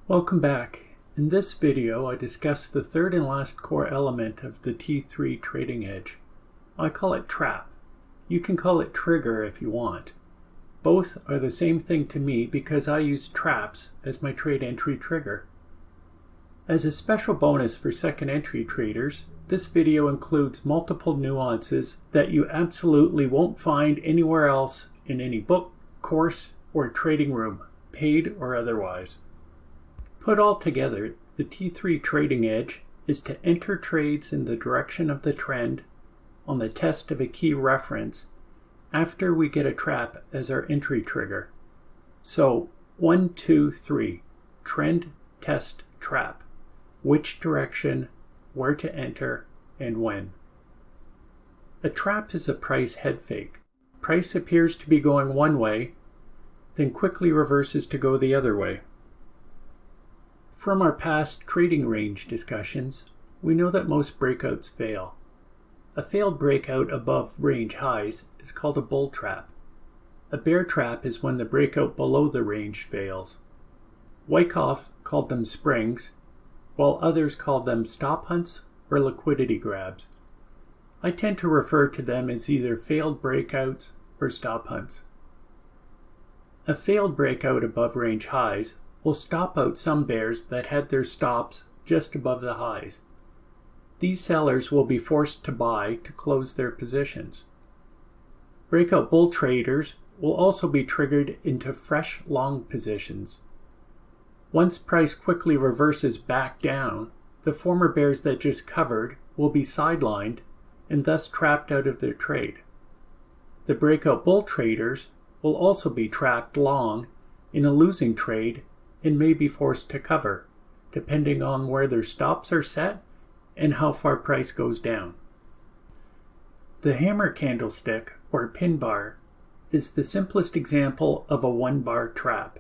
Welcome back. In this video, I discuss the third and last core element of the T3 trading edge. I call it trap. You can call it trigger if you want. Both are the same thing to me because I use traps as my trade entry trigger. As a special bonus for second entry traders, this video includes multiple nuances that you absolutely won't find anywhere else in any book, course, or trading room, paid or otherwise. Put all together, the T3 trading edge is to enter trades in the direction of the trend on the test of a key reference after we get a trap as our entry trigger. So 1, 2, 3, trend, test, trap. Which direction, where to enter, and when. A trap is a price head fake. Price appears to be going one way, then quickly reverses to go the other way. From our past trading range discussions, we know that most breakouts fail. A failed breakout above range highs is called a bull trap. A bear trap is when the breakout below the range fails. Wyckoff called them springs, while others called them stop hunts or liquidity grabs. I tend to refer to them as either failed breakouts or stop hunts. A failed breakout above range highs will stop out some bears that had their stops just above the highs. These sellers will be forced to buy to close their positions. Breakout bull traders will also be triggered into fresh long positions. Once price quickly reverses back down, the former bears that just covered will be sidelined and thus trapped out of their trade. The breakout bull traders will also be trapped long in a losing trade and may be forced to cover, depending on where their stops are set and how far price goes down. The hammer candlestick, or pin bar, is the simplest example of a one-bar trap.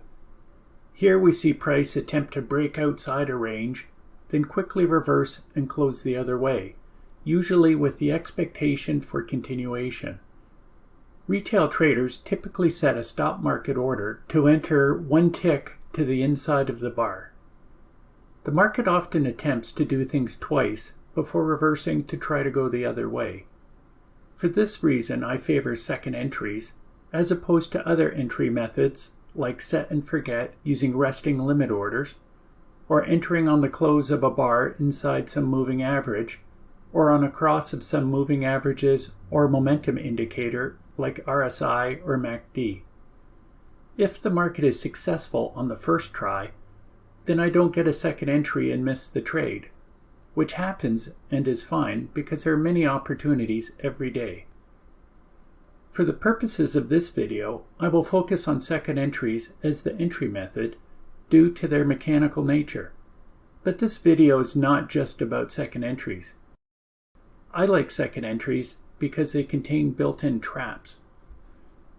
Here we see price attempt to break outside a range, then quickly reverse and close the other way, usually with the expectation for continuation. Retail traders typically set a stop market order to enter one tick to the inside of the bar. The market often attempts to do things twice before reversing to try to go the other way. For this reason, I favor second entries as opposed to other entry methods like set and forget using resting limit orders, or entering on the close of a bar inside some moving average, or on a cross of some moving averages or momentum indicator like RSI or MACD. If the market is successful on the first try, then I don't get a second entry and miss the trade, which happens and is fine because there are many opportunities every day. For the purposes of this video, I will focus on second entries as the entry method due to their mechanical nature. But this video is not just about second entries. I like second entries because they contain built-in traps.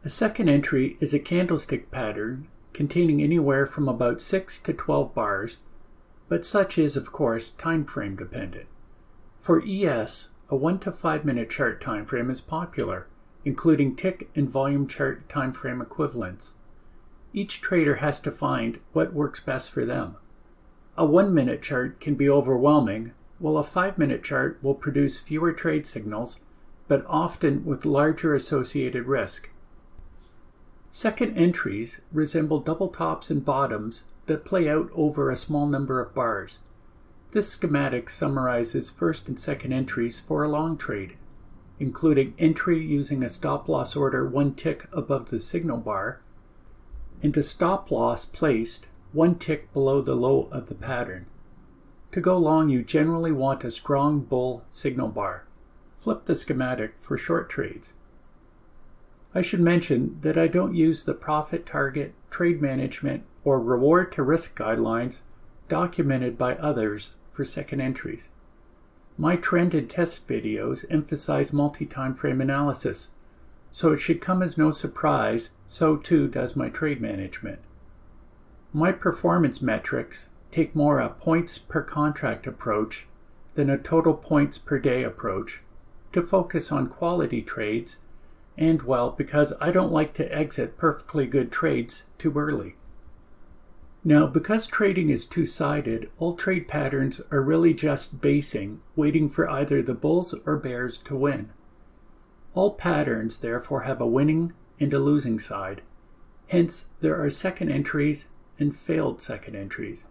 A second entry is a candlestick pattern containing anywhere from about 6 to 12 bars, but such is, of course, time frame dependent. For ES, a 1 to 5 minute chart time frame is popular, including tick and volume chart time frame equivalents. Each trader has to find what works best for them. A 1 minute chart can be overwhelming, while a 5 minute chart will produce fewer trade signals, but often with larger associated risk. Second entries resemble double tops and bottoms that play out over a small number of bars. This schematic summarizes first and second entries for a long trade, including entry using a stop loss order one tick above the signal bar, and a stop loss placed one tick below the low of the pattern. To go long, you generally want a strong bull signal bar. Flip the schematic for short trades. I should mention that I don't use the profit target, trade management, or reward to risk guidelines documented by others for second entries. My trend and test videos emphasize multi-timeframe analysis, so it should come as no surprise, so too does my trade management. My performance metrics take more a points per contract approach than a total points per day approach to focus on quality trades and, well, because I don't like to exit perfectly good trades too early. Now, because trading is two-sided, all trade patterns are really just basing, waiting for either the bulls or bears to win. All patterns, therefore, have a winning and a losing side. Hence, there are second entries and failed second entries.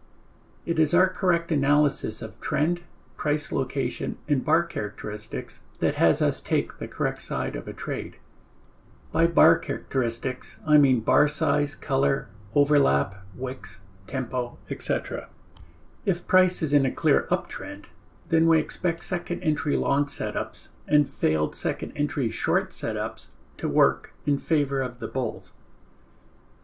It is our correct analysis of trend, price location, and bar characteristics that has us take the correct side of a trade. By bar characteristics, I mean bar size, color, overlap, wicks, tempo, etc. If price is in a clear uptrend, then we expect second entry long setups and failed second entry short setups to work in favor of the bulls.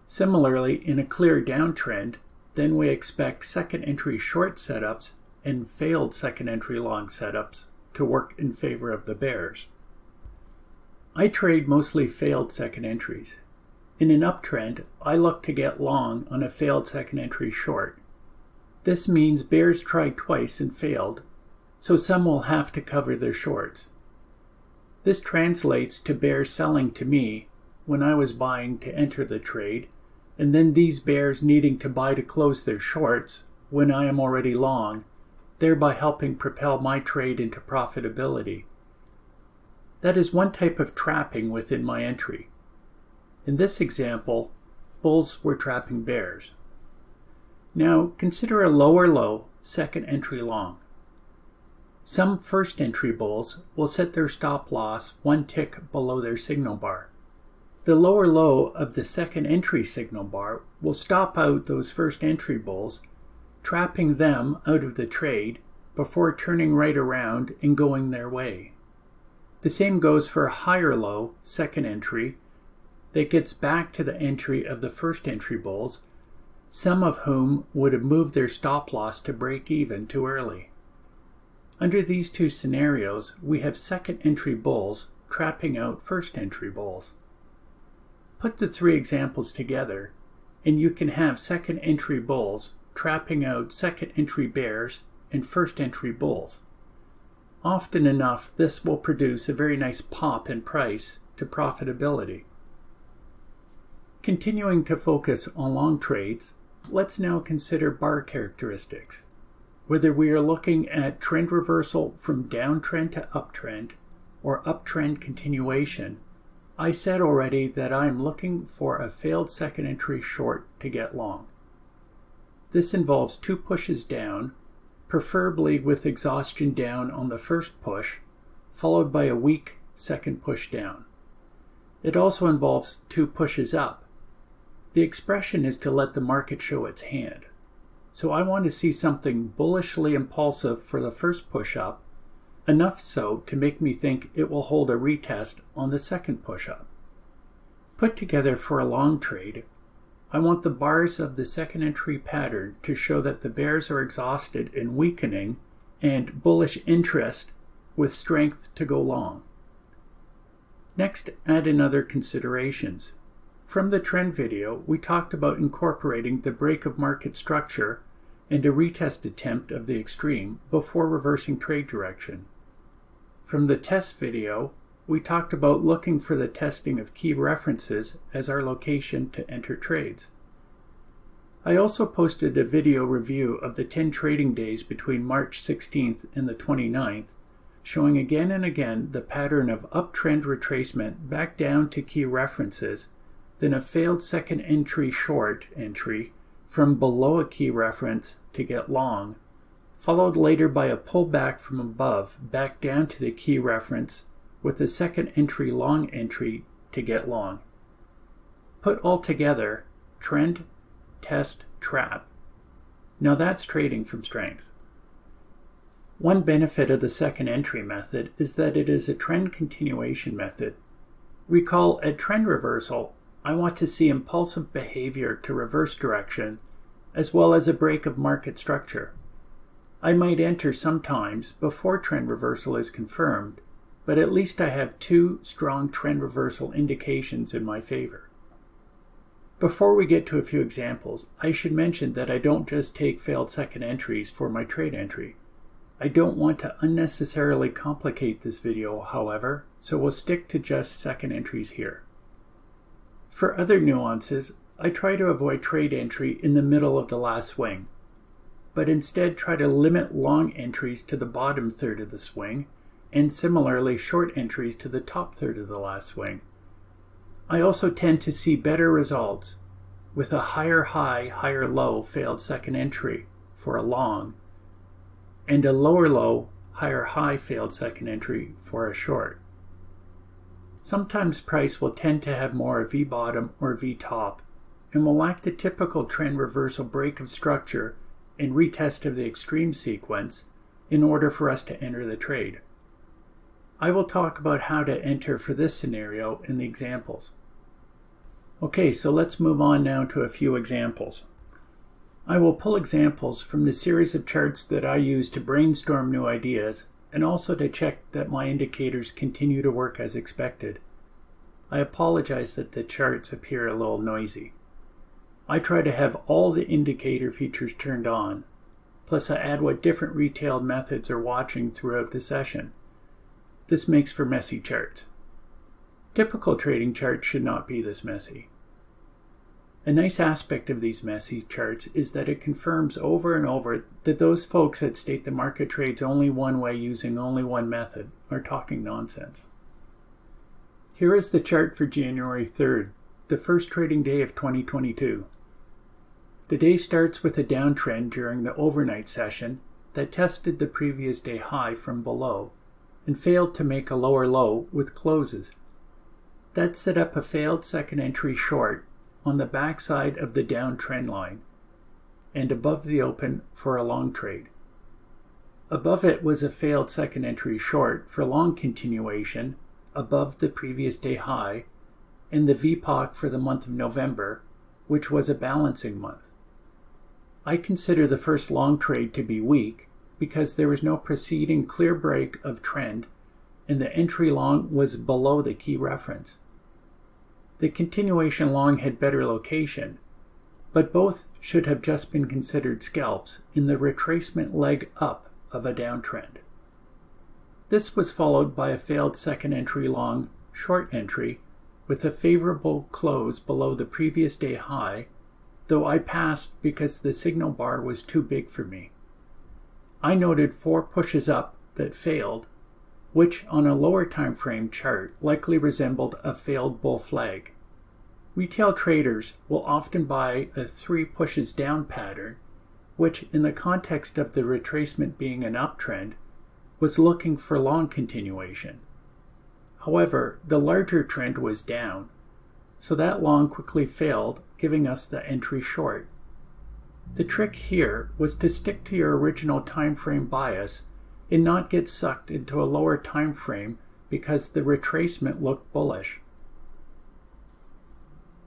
Similarly, in a clear downtrend, then we expect second entry short setups and failed second entry long setups to work in favor of the bears. I trade mostly failed second entries. In an uptrend, I look to get long on a failed second entry short. This means bears tried twice and failed, so some will have to cover their shorts. This translates to bears selling to me when I was buying to enter the trade, and then these bears needing to buy to close their shorts when I am already long, thereby helping propel my trade into profitability. That is one type of trapping within my entry. In this example, bulls were trapping bears. Now consider a lower low second entry long. Some first entry bulls will set their stop loss one tick below their signal bar. The lower low of the second entry signal bar will stop out those first entry bulls, trapping them out of the trade before turning right around and going their way. The same goes for a higher low second entry that gets back to the entry of the first entry bulls, some of whom would have moved their stop loss to break even too early. Under these two scenarios, we have second entry bulls trapping out first entry bulls. Put the three examples together, and you can have second entry bulls trapping out second entry bears and first entry bulls. Often enough, this will produce a very nice pop in price to profitability. Continuing to focus on long trades, let's now consider bar characteristics. Whether we are looking at trend reversal from downtrend to uptrend or uptrend continuation, I said already that I am looking for a failed second entry short to get long. This involves two pushes down, preferably with exhaustion down on the first push, followed by a weak second push down. It also involves two pushes up. The expression is to let the market show its hand. So I want to see something bullishly impulsive for the first push up, enough so to make me think it will hold a retest on the second push up. Put together for a long trade, I want the bars of the second entry pattern to show that the bears are exhausted and weakening and bullish interest with strength to go long. Next, add in other considerations. From the trend video, we talked about incorporating the break of market structure and a retest attempt of the extreme before reversing trade direction. From the test video, we talked about looking for the testing of key references as our location to enter trades. I also posted a video review of the 10 trading days between March 16th and the 29th, showing again and again the pattern of uptrend retracement back down to key references, then a failed second entry short entry from below a key reference to get long, followed later by a pullback from above back down to the key reference with a second entry long entry to get long. Put all together, trend, test, trap. Now that's trading from strength. One benefit of the second entry method is that it is a trend continuation method. Recall, at trend reversal, I want to see impulsive behavior to reverse direction, as well as a break of market structure. I might enter sometimes before trend reversal is confirmed, but at least I have two strong trend reversal indications in my favor. Before we get to a few examples, I should mention that I don't just take failed second entries for my trade entry. I don't want to unnecessarily complicate this video, however, so we'll stick to just second entries here. For other nuances, I try to avoid trade entry in the middle of the last swing, but instead try to limit long entries to the bottom third of the swing, and similarly short entries to the top third of the last swing. I also tend to see better results with a higher high, higher low failed second entry for a long, and a lower low, higher high failed second entry for a short. Sometimes price will tend to have more V bottom or V top, and will lack the typical trend reversal break of structure and retest of the extreme sequence in order for us to enter the trade. I will talk about how to enter for this scenario in the examples. Okay, so let's move on now to a few examples. I will pull examples from the series of charts that I use to brainstorm new ideas and also to check that my indicators continue to work as expected. I apologize that the charts appear a little noisy. I try to have all the indicator features turned on, plus I add what different retail methods are watching throughout the session. This makes for messy charts. Typical trading charts should not be this messy. A nice aspect of these messy charts is that it confirms over and over that those folks that state the market trades only one way using only one method are talking nonsense. Here is the chart for January 3rd, the first trading day of 2022. The day starts with a downtrend during the overnight session that tested the previous day high from below and failed to make a lower low with closes. That set up a failed second entry short on the backside of the downtrend line and above the open for a long trade. Above it was a failed second entry short for long continuation above the previous day high and the VPOC for the month of November, which was a balancing month. I consider the first long trade to be weak because there was no preceding clear break of trend and the entry long was below the key reference. The continuation long had better location, but both should have just been considered scalps in the retracement leg up of a downtrend. This was followed by a failed second entry long short entry with a favorable close below the previous day high, though I passed because the signal bar was too big for me. I noted 4 pushes up that failed, which on a lower time frame chart likely resembled a failed bull flag. Retail traders will often buy a 3 pushes down pattern, which in the context of the retracement being an uptrend, was looking for long continuation. However, the larger trend was down, so that long quickly failed, giving us the entry short. The trick here was to stick to your original time frame bias and not get sucked into a lower time frame because the retracement looked bullish.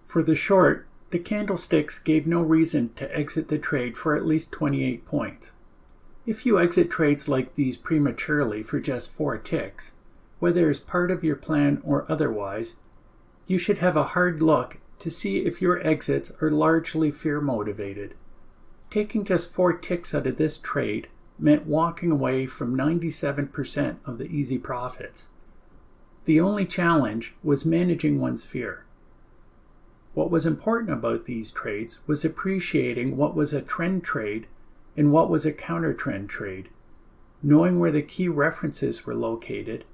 For the short, the candlesticks gave no reason to exit the trade for at least 28 points. If you exit trades like these prematurely for just 4 ticks, whether as part of your plan or otherwise, you should have a hard look to see if your exits are largely fear motivated. Taking just 4 ticks out of this trade meant walking away from 97% of the easy profits. The only challenge was managing one's fear. What was important about these trades was appreciating what was a trend trade and what was a counter-trend trade, knowing where the key references were located,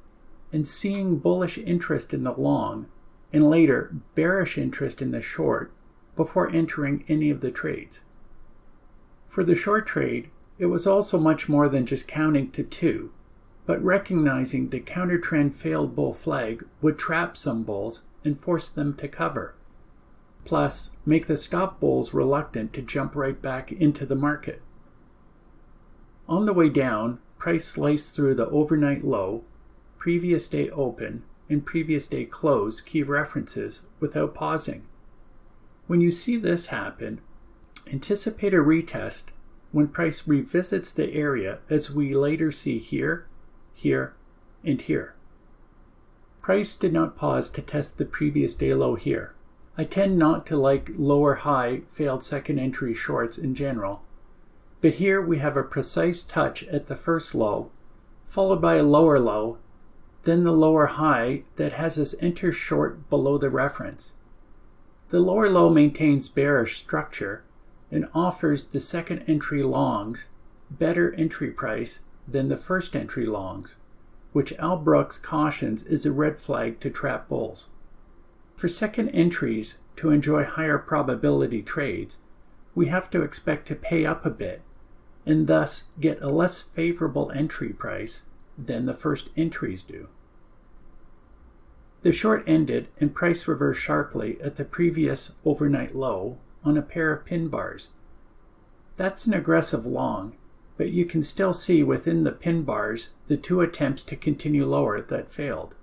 and seeing bullish interest in the long and later bearish interest in the short before entering any of the trades. For the short trade, it was also much more than just counting to 2, but recognizing the counter-trend failed bull flag would trap some bulls and force them to cover, plus make the stop bulls reluctant to jump right back into the market. On the way down, price sliced through the overnight low, previous day open, and previous day close key references without pausing. When you see this happen, anticipate a retest when price revisits the area as we later see here, here, and here. Price did not pause to test the previous day low here. I tend not to like lower high failed second entry shorts in general, but here we have a precise touch at the first low, followed by a lower low, then the lower high that has us enter short below the reference. The lower low maintains bearish structure and offers the second entry longs better entry price than the first entry longs, which Al Brooks cautions is a red flag to trap bulls. For second entries to enjoy higher probability trades, we have to expect to pay up a bit and thus get a less favorable entry price than the first entries do. The short ended and price reversed sharply at the previous overnight low on a pair of pin bars. That's an aggressive long, but you can still see within the pin bars the two attempts to continue lower that failed.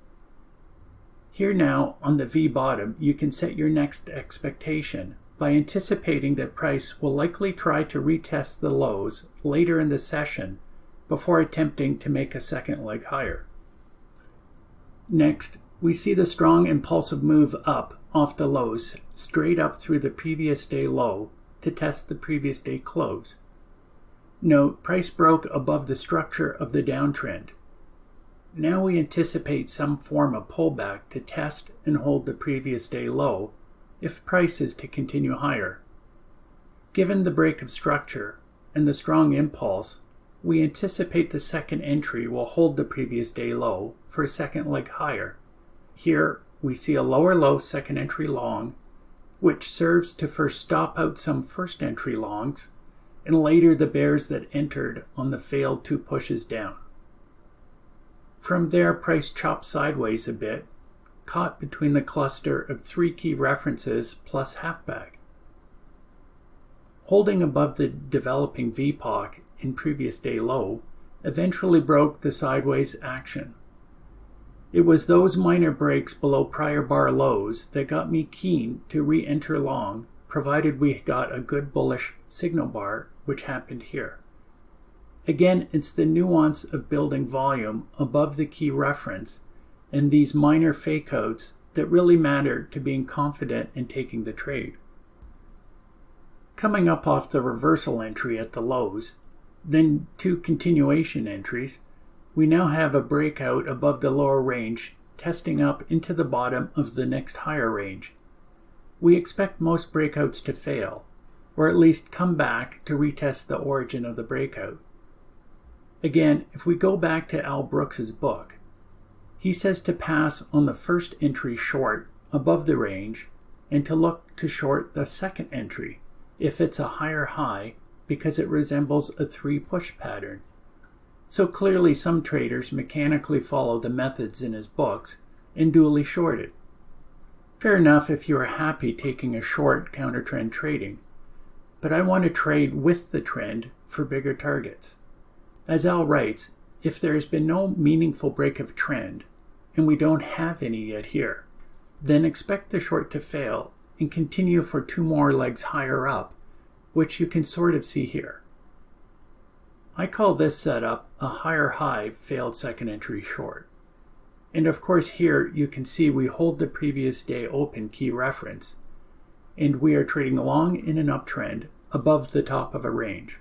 Here now on the V bottom, you can set your next expectation by anticipating that price will likely try to retest the lows later in the session before attempting to make a second leg higher. Next, we see the strong impulsive move up off the lows straight up through the previous day low to test the previous day close. Note, price broke above the structure of the downtrend. Now we anticipate some form of pullback to test and hold the previous day low if price is to continue higher. Given the break of structure and the strong impulse, we anticipate the second entry will hold the previous day low for a second leg higher. Here we see a lower low second entry long, which serves to first stop out some first entry longs and later the bears that entered on the failed two pushes down. From there, price chopped sideways a bit, caught between the cluster of three key references plus halfback. Holding above the developing VPOC in previous day low, eventually broke the sideways action. It was those minor breaks below prior bar lows that got me keen to re-enter long, provided we got a good bullish signal bar, which happened here. Again, it's the nuance of building volume above the key reference and these minor fake-outs that really matter to being confident in taking the trade. Coming up off the reversal entry at the lows, then two continuation entries, we now have a breakout above the lower range, testing up into the bottom of the next higher range. We expect most breakouts to fail, or at least come back to retest the origin of the breakout. Again, if we go back to Al Brooks's book, he says to pass on the first entry short above the range and to look to short the second entry if it's a higher high because it resembles a three push pattern. So clearly some traders mechanically follow the methods in his books and duly shorted. Fair enough if you are happy taking a short counter-trend trading, but I want to trade with the trend for bigger targets. As Al writes, if there has been no meaningful break of trend, and we don't have any yet here, then expect the short to fail and continue for two more legs higher up, which you can sort of see here. I call this setup a higher high failed second entry short. And of course here you can see we hold the previous day open key reference, and we are trading long in an uptrend above the top of a range.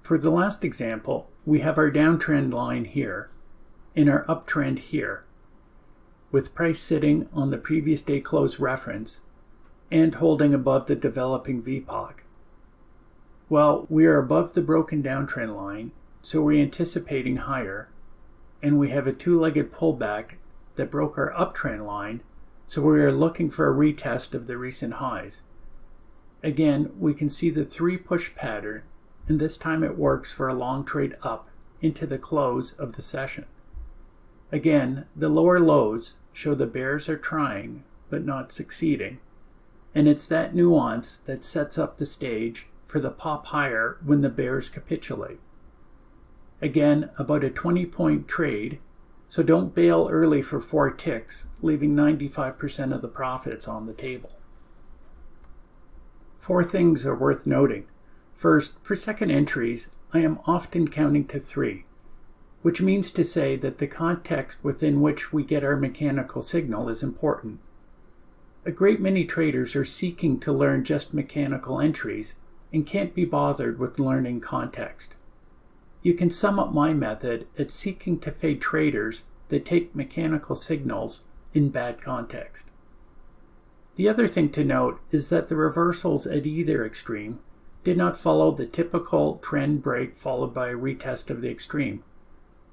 For the last example, we have our downtrend line here and our uptrend here, with price sitting on the previous day close reference and holding above the developing VPOC. Well, we are above the broken downtrend line, so we're anticipating higher, and we have a two-legged pullback that broke our uptrend line, so we are looking for a retest of the recent highs. Again, we can see the three push pattern, and this time it works for a long trade up into the close of the session. Again, the lower lows show the bears are trying, but not succeeding, and it's that nuance that sets up the stage for the pop higher when the bears capitulate. Again, about a 20-point trade, so don't bail early for 4 ticks, leaving 95% of the profits on the table. 4 things are worth noting. First, for second entries, I am often counting to 3, which means to say that the context within which we get our mechanical signal is important. A great many traders are seeking to learn just mechanical entries and can't be bothered with learning context. You can sum up my method at seeking to fade traders that take mechanical signals in bad context. The other thing to note is that the reversals at either extreme did not follow the typical trend break followed by a retest of the extreme.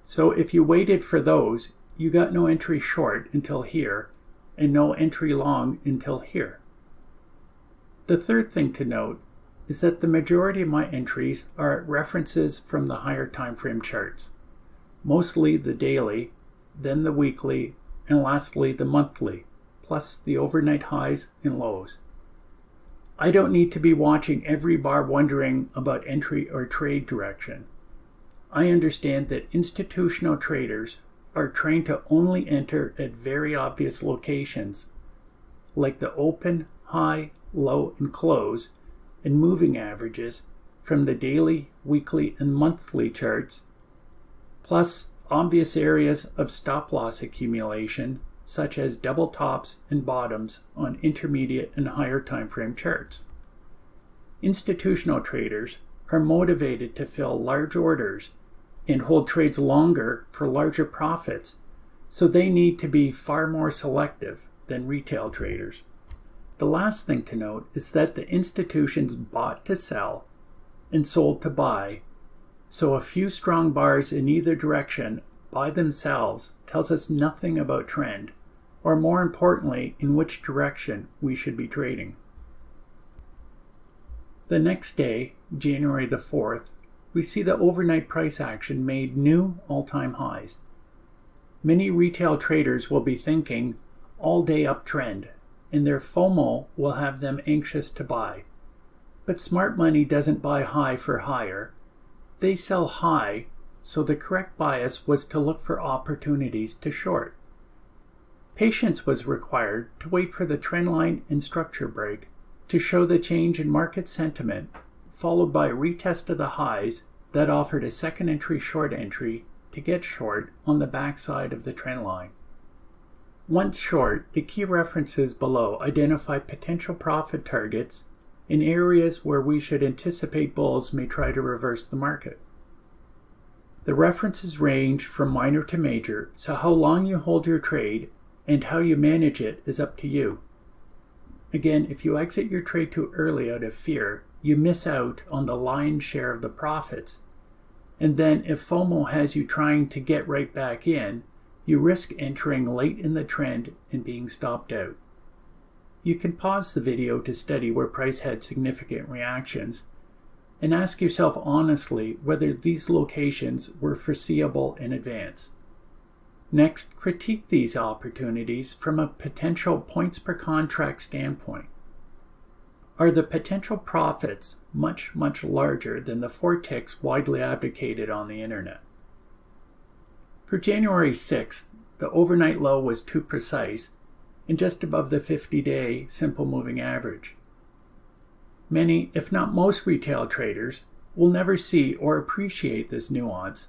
So if you waited for those, you got no entry short until here and no entry long until here. The third thing to note is that the majority of my entries are references from the higher time frame charts, mostly the daily, then the weekly, and lastly the monthly, plus the overnight highs and lows. I don't need to be watching every bar wondering about entry or trade direction. I understand that institutional traders are trained to only enter at very obvious locations, like the open, high, low, and close, and moving averages from the daily, weekly, and monthly charts, plus obvious areas of stop-loss accumulation, such as double tops and bottoms on intermediate and higher time frame charts. Institutional traders are motivated to fill large orders and hold trades longer for larger profits, so they need to be far more selective than retail traders. The last thing to note is that the institutions bought to sell and sold to buy, so a few strong bars in either direction by themselves tells us nothing about trend, or more importantly, in which direction we should be trading. The next day, January the 4th, we see the overnight price action made new all-time highs. Many retail traders will be thinking all-day uptrend, and their FOMO will have them anxious to buy. But smart money doesn't buy high for higher. They sell high, so the correct bias was to look for opportunities to short. Patience was required to wait for the trendline and structure break to show the change in market sentiment, followed by a retest of the highs that offered a second entry short entry to get short on the backside of the trendline. Once short, the key references below identify potential profit targets in areas where we should anticipate bulls may try to reverse the market. The references range from minor to major, so how long you hold your trade and how you manage it is up to you. Again, if you exit your trade too early out of fear, you miss out on the lion's share of the profits. And then if FOMO has you trying to get right back in, you risk entering late in the trend and being stopped out. You can pause the video to study where price had significant reactions and ask yourself honestly whether these locations were foreseeable in advance. Next, critique these opportunities from a potential points per contract standpoint. Are the potential profits much larger than the 4 ticks widely advocated on the internet? For January 6th, the overnight low was too precise and just above the 50-day simple moving average. Many, if not most retail traders, will never see or appreciate this nuance,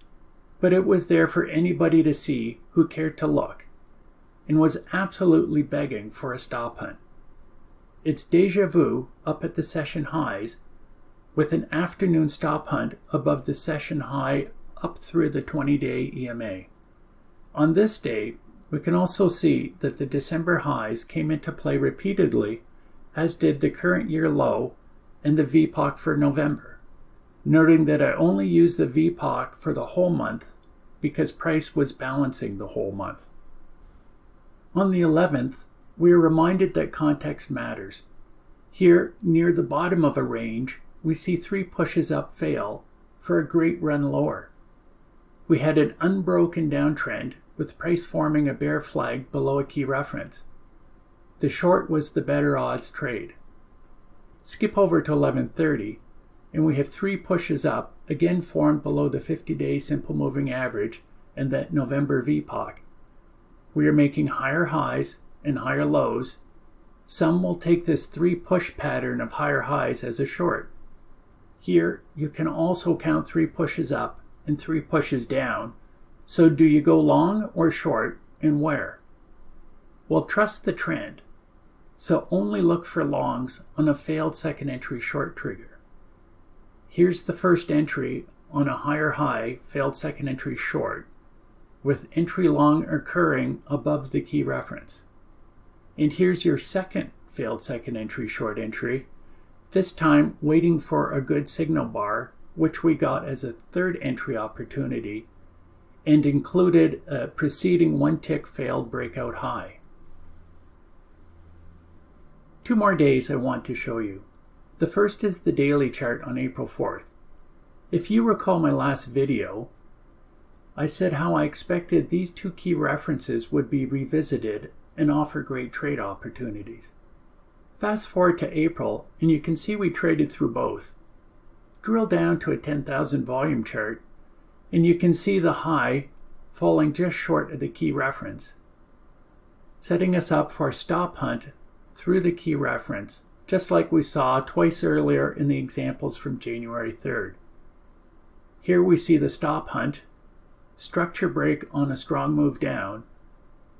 but it was there for anybody to see who cared to look and was absolutely begging for a stop hunt. It's deja vu up at the session highs with an afternoon stop hunt above the session high up through the 20-day EMA. On this day, we can also see that the December highs came into play repeatedly, as did the current year low and the VPOC for November, noting that I only used the VPOC for the whole month because price was balancing the whole month. On the 11th, we are reminded that context matters. Here, near the bottom of a range, we see 3 pushes up fail for a great run lower. We had an unbroken downtrend with price forming a bear flag below a key reference. The short was the better odds trade. Skip over to 11:30, and we have 3 pushes up, again formed below the 50-day simple moving average and that November VPOC. We are making higher highs and higher lows. Some will take this 3 push pattern of higher highs as a short. Here, you can also count 3 pushes up and 3 pushes down. So do you go long or short, and where? Well, trust the trend. So only look for longs on a failed second entry short trigger. Here's the first entry on a higher high failed second entry short, with entry long occurring above the key reference. And here's your second failed second entry short entry, this time waiting for a good signal bar, which we got as a third entry opportunity, and included a preceding one tick failed breakout high. 2 more days I want to show you. The first is the daily chart on April 4th. If you recall my last video, I said how I expected these 2 key references would be revisited and offer great trade opportunities. Fast forward to April, and you can see we traded through both. Drill down to a 10,000 volume chart, and you can see the high falling just short of the key reference, setting us up for a stop hunt through the key reference, just like we saw twice earlier in the examples from January 3rd. Here we see the stop hunt, structure break on a strong move down,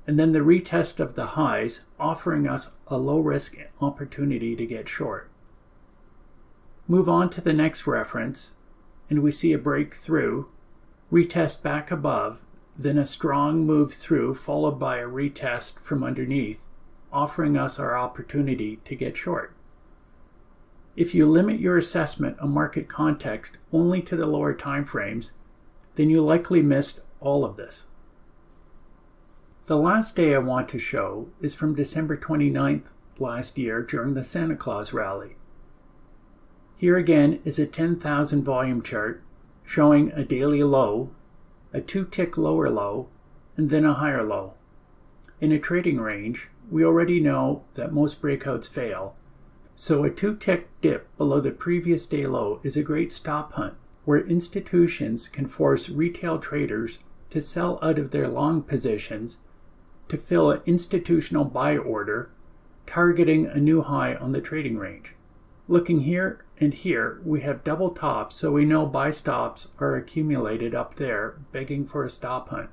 and then the retest of the highs, offering us a low-risk opportunity to get short. Move on to the next reference, and we see a breakthrough, retest back above, then a strong move through followed by a retest from underneath, offering us our opportunity to get short. If you limit your assessment of market context only to the lower time frames, then you likely missed all of this. The last day I want to show is from December 29th last year during the Santa Claus rally. Here again is a 10,000 volume chart showing a daily low, a 2-tick lower low, and then a higher low. In a trading range, we already know that most breakouts fail, so a 2-tick dip below the previous day low is a great stop hunt where institutions can force retail traders to sell out of their long positions to fill an institutional buy order, targeting a new high on the trading range. Looking here and here, we have double tops, so we know buy stops are accumulated up there, begging for a stop hunt,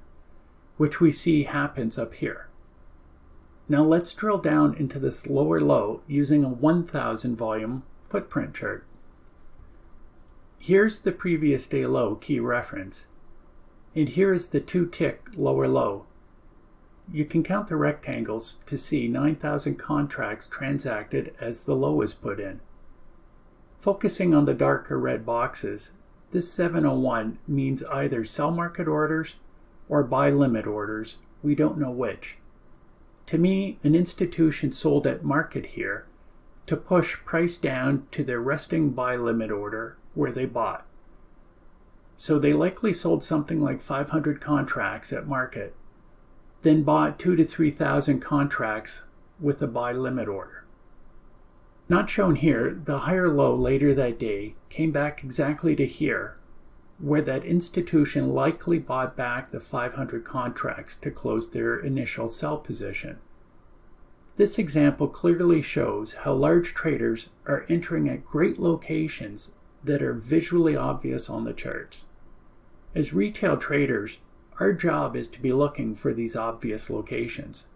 which we see happens up here. Now let's drill down into this lower low using a 1000 volume footprint chart. Here's the previous day low key reference, and here is the 2-tick lower low. You can count the rectangles to see 9,000 contracts transacted as the low is put in. Focusing on the darker red boxes, this 701 means either sell market orders or buy limit orders, we don't know which. To me, an institution sold at market here to push price down to their resting buy limit order where they bought. So they likely sold something like 500 contracts at market, then bought 2,000 to 3,000 contracts with a buy limit order. Not shown here, the higher low later that day came back exactly to here, where that institution likely bought back the 500 contracts to close their initial sell position. This example clearly shows how large traders are entering at great locations that are visually obvious on the charts. As retail traders, our job is to be looking for these obvious locations.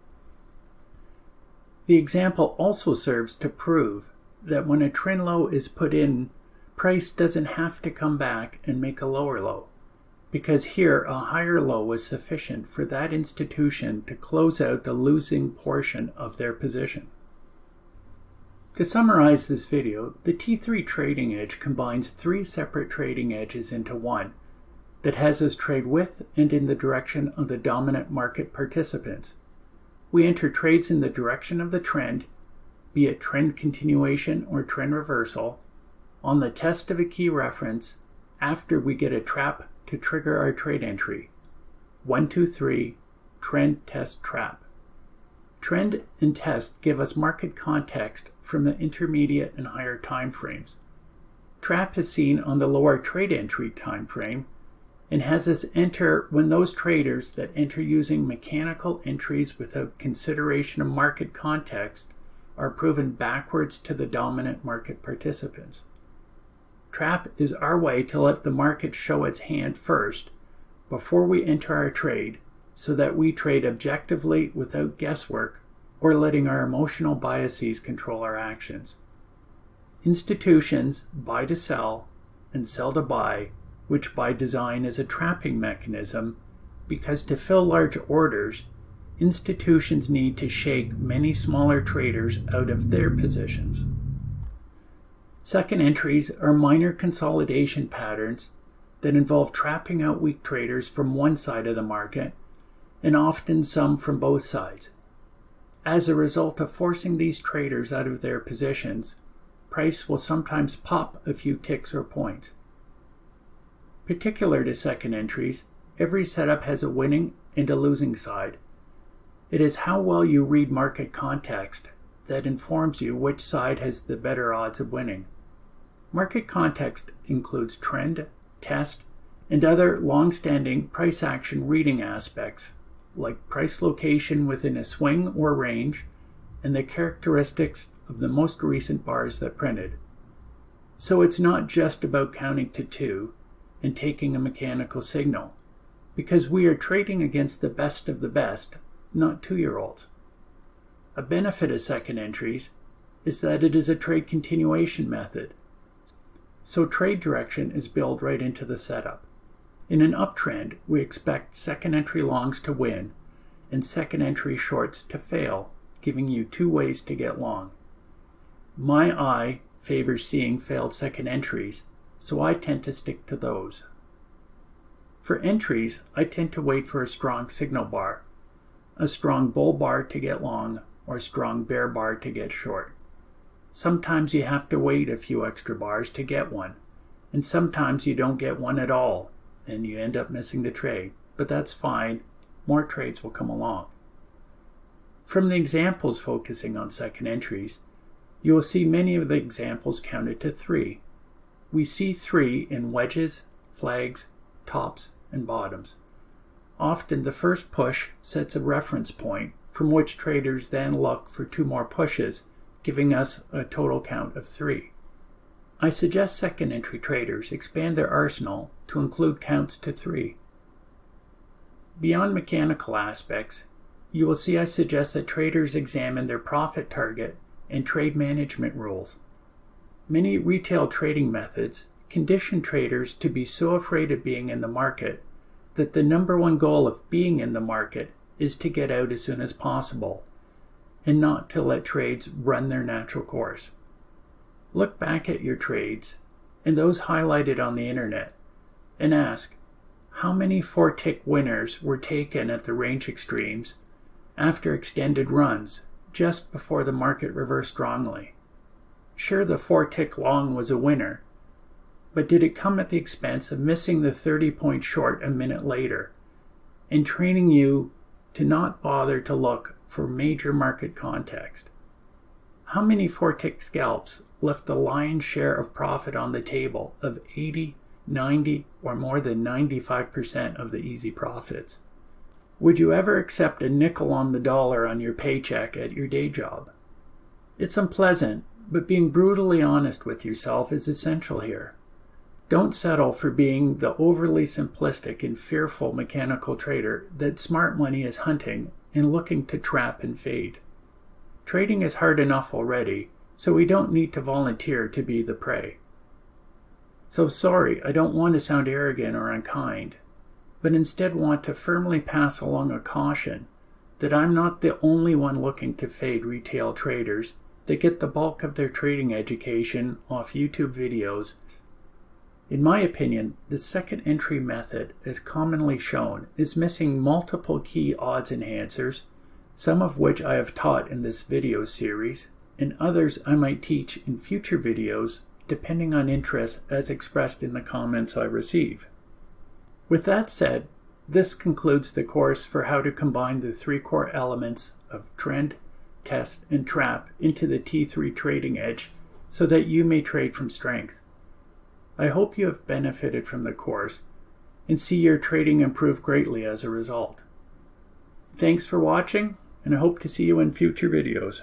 The example also serves to prove that when a trend low is put in, price doesn't have to come back and make a lower low, because here a higher low was sufficient for that institution to close out the losing portion of their position. To summarize this video, the T3 trading edge combines 3 separate trading edges into one that has us trade with and in the direction of the dominant market participants. We enter trades in the direction of the trend, be it trend continuation or trend reversal, on the test of a key reference after we get a trap to trigger our trade entry. 1, 2, 3, trend, test, trap. Trend and test give us market context from the intermediate and higher time frames. Trap is seen on the lower trade entry time frame and has us enter when those traders that enter using mechanical entries without consideration of market context are proven backwards to the dominant market participants. Trap is our way to let the market show its hand first before we enter our trade, so that we trade objectively without guesswork or letting our emotional biases control our actions. Institutions buy to sell and sell to buy, which by design is a trapping mechanism, because to fill large orders, institutions need to shake many smaller traders out of their positions. Second entries are minor consolidation patterns that involve trapping out weak traders from one side of the market, and often some from both sides. As a result of forcing these traders out of their positions, price will sometimes pop a few ticks or points. Particular to second entries, every setup has a winning and a losing side. It is how well you read market context that informs you which side has the better odds of winning. Market context includes trend, test, and other long-standing price action reading aspects, like price location within a swing or range, and the characteristics of the most recent bars that printed. So it's not just about counting to 2 and taking a mechanical signal, because we are trading against the best of the best, not 2-year-olds. A benefit of second entries is that it is a trade continuation method, so trade direction is built right into the setup. In an uptrend, we expect second entry longs to win and second entry shorts to fail, giving you 2 ways to get long. My eye favors seeing failed second entries, so I tend to stick to those. For entries, I tend to wait for a strong signal bar, a strong bull bar to get long, or a strong bear bar to get short. Sometimes you have to wait a few extra bars to get one, and sometimes you don't get one at all, and you end up missing the trade, but that's fine. More trades will come along. From the examples focusing on second entries, you will see many of the examples counted to 3. We see 3 in wedges, flags, tops, and bottoms. Often the first push sets a reference point from which traders then look for 2 more pushes, giving us a total count of 3. I suggest second entry traders expand their arsenal to include counts to 3. Beyond mechanical aspects, you will see I suggest that traders examine their profit target and trade management rules. Many retail trading methods condition traders to be so afraid of being in the market that the number one goal of being in the market is to get out as soon as possible, and not to let trades run their natural course. Look back at your trades, and those highlighted on the internet, and ask, how many 4-tick winners were taken at the range extremes after extended runs just before the market reversed strongly? Sure, the 4-tick long was a winner, but did it come at the expense of missing the 30-point short a minute later and training you to not bother to look for major market context? How many 4-tick scalps left the lion's share of profit on the table of 80, 90, or more than 95% of the easy profits? Would you ever accept a nickel on the dollar on your paycheck at your day job? It's unpleasant, but being brutally honest with yourself is essential here. Don't settle for being the overly simplistic and fearful mechanical trader that smart money is hunting and looking to trap and fade. Trading is hard enough already, so we don't need to volunteer to be the prey. So sorry, I don't want to sound arrogant or unkind, but instead want to firmly pass along a caution that I'm not the only one looking to fade retail traders that get the bulk of their trading education off YouTube videos. In my opinion, the second entry method, as commonly shown, is missing multiple key odds enhancers, some of which I have taught in this video series, and others I might teach in future videos depending on interest as expressed in the comments I receive. With that said, this concludes the course for how to combine the 3 core elements of trend, test, and trap into the T3 trading edge so that you may trade from strength. I hope you have benefited from the course and see your trading improve greatly as a result. Thanks for watching, and I hope to see you in future videos.